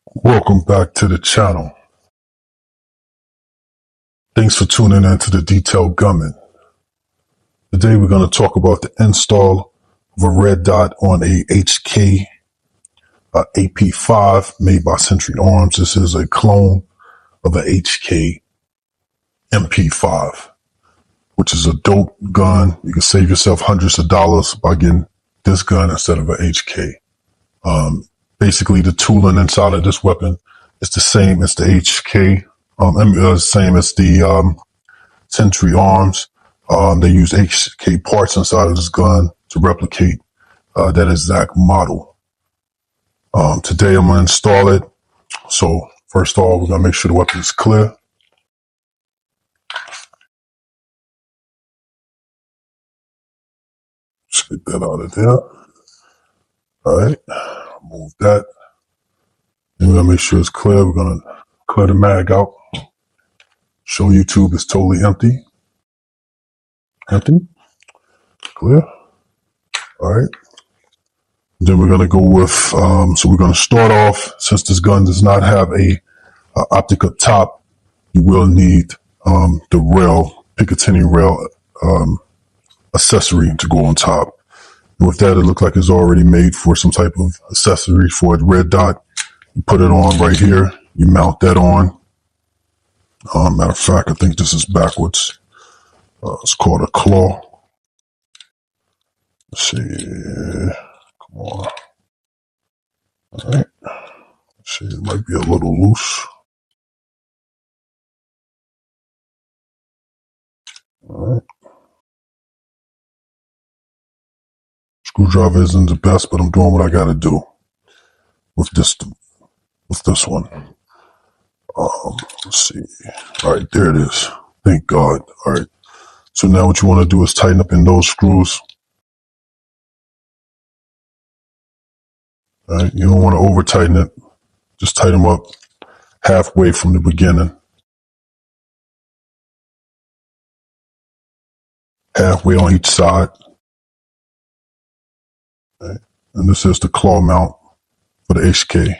Welcome back to the channel. Thanks for tuning in to the Detailed Gunman. Today we're going to talk about the install of a red dot on a HK AP5 made by Century Arms. This is a clone of an HK MP5, which is a dope gun. You can save yourself hundreds of dollars by getting this gun instead of an HK. Basically, the tooling inside of this weapon is the same as the HK, same as the Century Arms. They use HK parts inside of this gun to replicate that exact model. Today I'm going to install it. So first of all, we're going to make sure the weapon is clear. Just get that out of there. All right, move that. And we're going to make sure it's clear. We're going to clear the mag out. Show YouTube it's totally empty. Empty. Clear. All right. Then we're going to go with, so we're going to start off, since this gun does not have a optic up top, you will need the rail, Picatinny rail accessory to go on top. And with that, it looks like it's already made for some type of accessory for a red dot. You put it on right here. You mount that on. Matter of fact, I think this is backwards. It's called a claw. Let's see. Come on. All right. Let's see, it might be a little loose. All right. Screwdriver isn't the best, but I'm doing what I got to do with this one. Let's see. All right, there it is. Thank God. All right. So now what you want to do is tighten up in those screws. All right. You don't want to over tighten it. Just tighten them up halfway from the beginning. Halfway on each side. All right. And this is the claw mount for the HK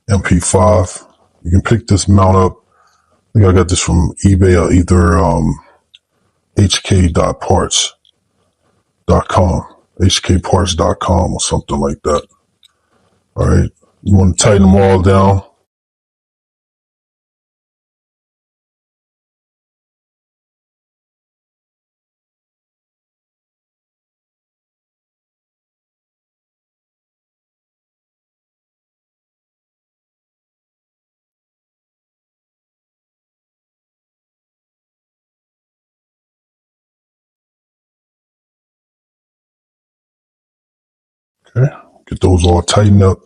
MP5. You can pick this mount up. I think I got this from eBay or either hkparts.com or something like that. All right, you want to tighten them all down. Okay, get those all tightened up.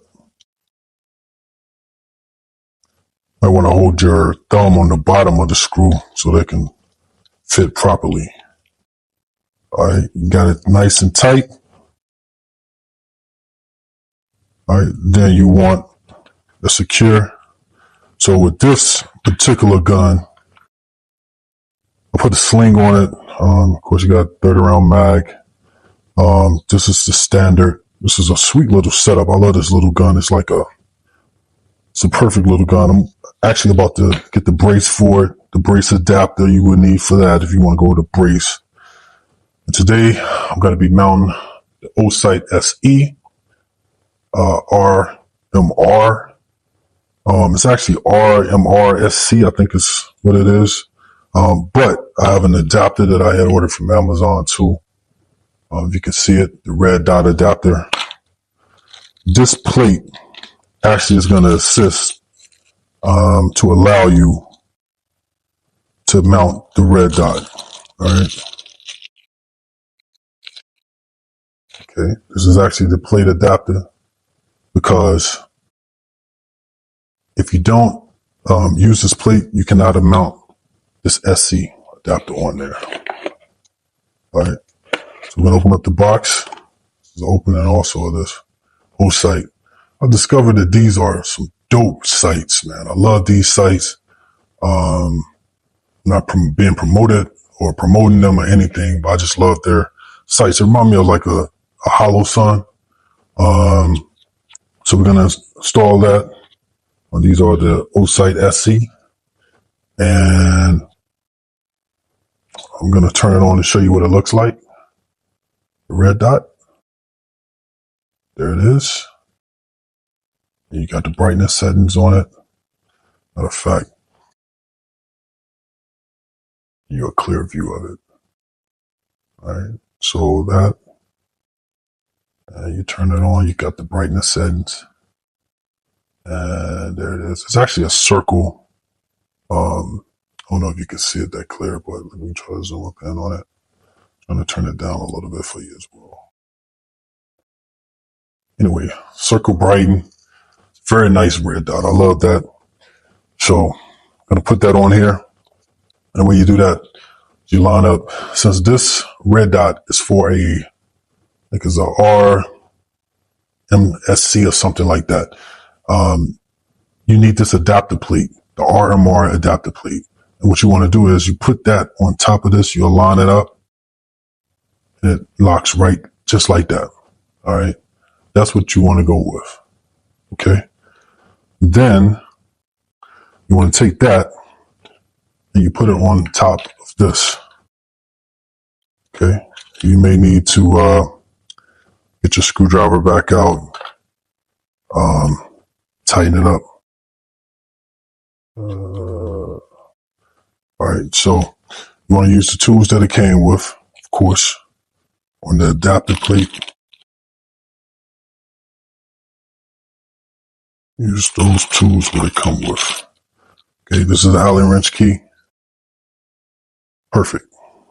I want to hold your thumb on the bottom of the screw so they can fit properly. All right, you got it nice and tight. All right, then you want a secure. So with this particular gun, I put a sling on it. Of course, you got a 30 round mag. This is the standard. This is a sweet little setup. I love this little gun. It's a perfect little gun. I'm actually about to get the brace for it. The brace adapter you would need for that if you want to go with a brace. And today, I'm going to be mounting the Osight SE RMR. It's actually RMR-SC, I think is what it is. But I have an adapter that I had ordered from Amazon too. If you can see it, the red dot adapter. This plate actually is going to assist to allow you to mount the red dot. All right. Okay. This is actually the plate adapter, because if you don't use this plate, you cannot mount this SC adapter on there. All right. So we're going to open up the box. This is the opening also of this Osight. I discovered that these are some dope sights, man. I love these sights. Not being promoted or promoting them or anything, but I just love their sights. It remind me of like a hollow sun. So we're going to install that. These are the Osight SE, and I'm going to turn it on and show you what it looks like. The red dot. There it is. And you got the brightness settings on it. Matter of fact, you have a clear view of it. All right. So that, you turn it on, you got the brightness settings. And there it is. It's actually a circle. I don't know if you can see it that clear, but let me try to zoom up in on it. I'm going to turn it down a little bit for you as well. Anyway, circle brighten. Very nice red dot. I love that. So I'm going to put that on here. And when you do that, you line up. Since this red dot is for I think it's a RMSC or something like that, you need this adapter pleat, the RMR adapter pleat. And what you want to do is you put that on top of this, you line it up, and it locks right just like that. All right. That's what you want to go with. Okay. Then you want to take that and you put it on top of this. Okay. You may need to get your screwdriver back out, tighten it up. All right. So you want to use the tools that it came with, of course, on the adapter plate. Use those tools that it come with. Okay, this is the Allen wrench key. Perfect.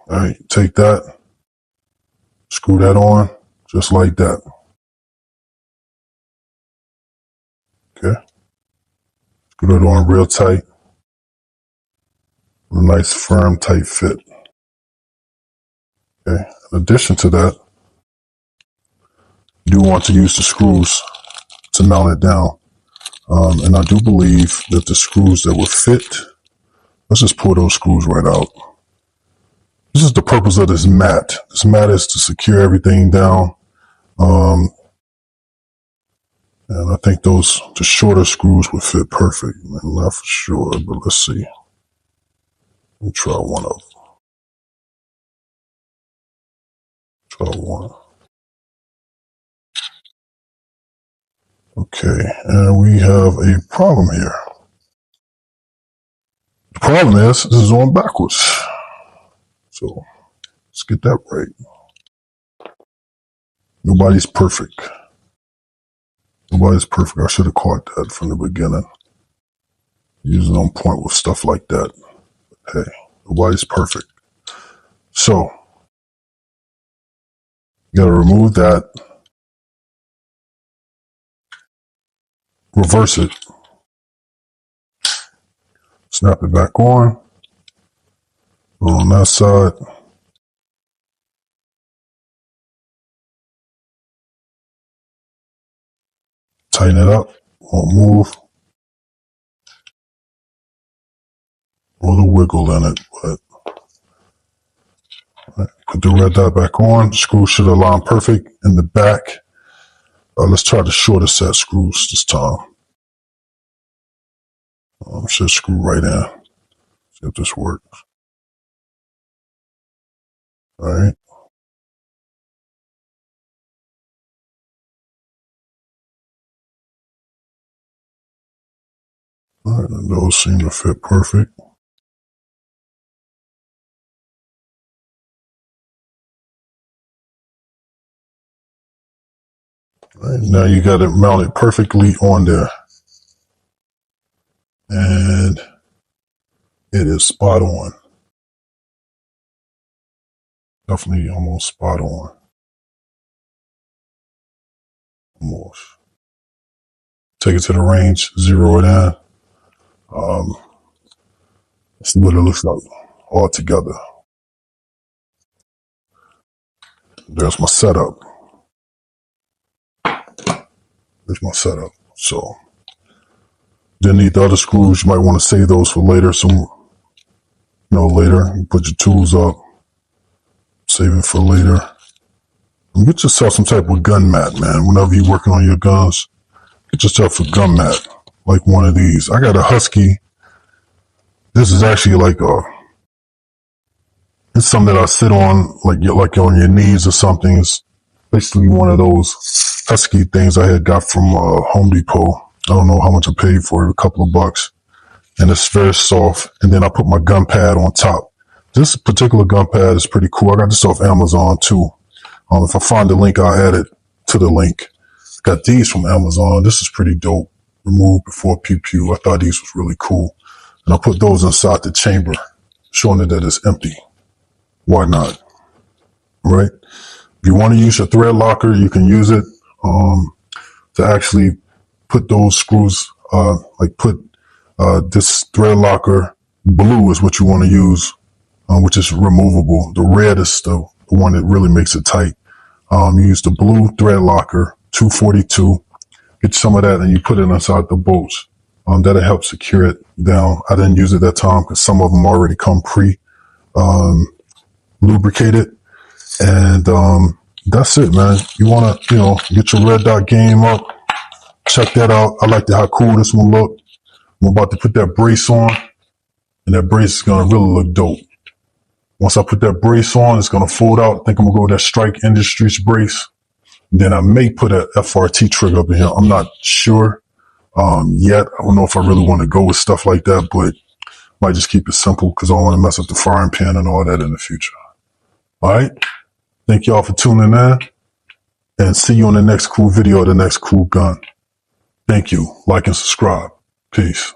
All right, take that, screw that on, just like that. Okay, screw that on real tight. A nice, firm, tight fit. Okay, in addition to that, you do want to use the screws to mount it down. And I do believe that the screws that will fit, let's just pull those screws right out. This is the purpose of this mat. This mat is to secure everything down. And I think the shorter screws would fit perfect. Not for sure, but let's see. Let me try one of them. Try one. Okay, and we have a problem here. The problem is this is on backwards. So let's get that right. Nobody's perfect. Nobody's perfect. I should have caught that from the beginning. Usually on point with stuff like that. But hey, nobody's perfect. So you got to remove that. Reverse it. Snap it back on. On that side. Tighten it up. Won't move. A little wiggle in it, but put the red dot back on. The screw should align perfect in the back. Let's try the shorter set screws this time. Should screw right in. See if this works. All right. All right, and those seem to fit perfect. All right, now you got it mounted perfectly on there. And it is spot on. Definitely almost spot on. Almost. Take it to the range, zero it in. See what it looks like all together. There's my setup. There's my setup. So then need the other screws. You might want to save those for later. Later. You put your tools up. Save it for later. And get yourself some type of gun mat, man. Whenever you're working on your guns, get yourself a gun mat. like one of these. I got a Husky. This is actually like it's something that I sit on, like on your knees or something. It's basically one of those Husky things I had got from Home Depot. I don't know how much I paid for it, a couple of bucks. And it's very soft. And then I put my gun pad on top. This particular gun pad is pretty cool. I got this off Amazon too. If I find the link, I'll add it to the link. Got these from Amazon. This is pretty dope. Remove before pew pew. I thought these was really cool. And I put those inside the chamber, showing it that it's empty. Why not? Right? If you want to use your thread locker, you can use it to actually put those screws, this thread locker. Blue is what you want to use, which is removable. The red is the one that really makes it tight. You use the blue thread locker, 242. Get some of that and you put it inside the bolts. That'll help secure it down. I didn't use it that time because some of them already come lubricated. And that's it, man. You want to, get your red dot game up. Check that out. I like how cool this one looked. I'm about to put that brace on, and that brace is going to really look dope. Once I put that brace on, it's going to fold out. I think I'm going to go with that Strike Industries brace. Then I may put an FRT trigger up in here. I'm not sure yet. I don't know if I really want to go with stuff like that, but might just keep it simple because I don't want to mess up the frying pan and all that in the future. All right. Thank y'all for tuning in, and see you on the next cool video or the next cool gun. Thank you. Like and subscribe. Peace.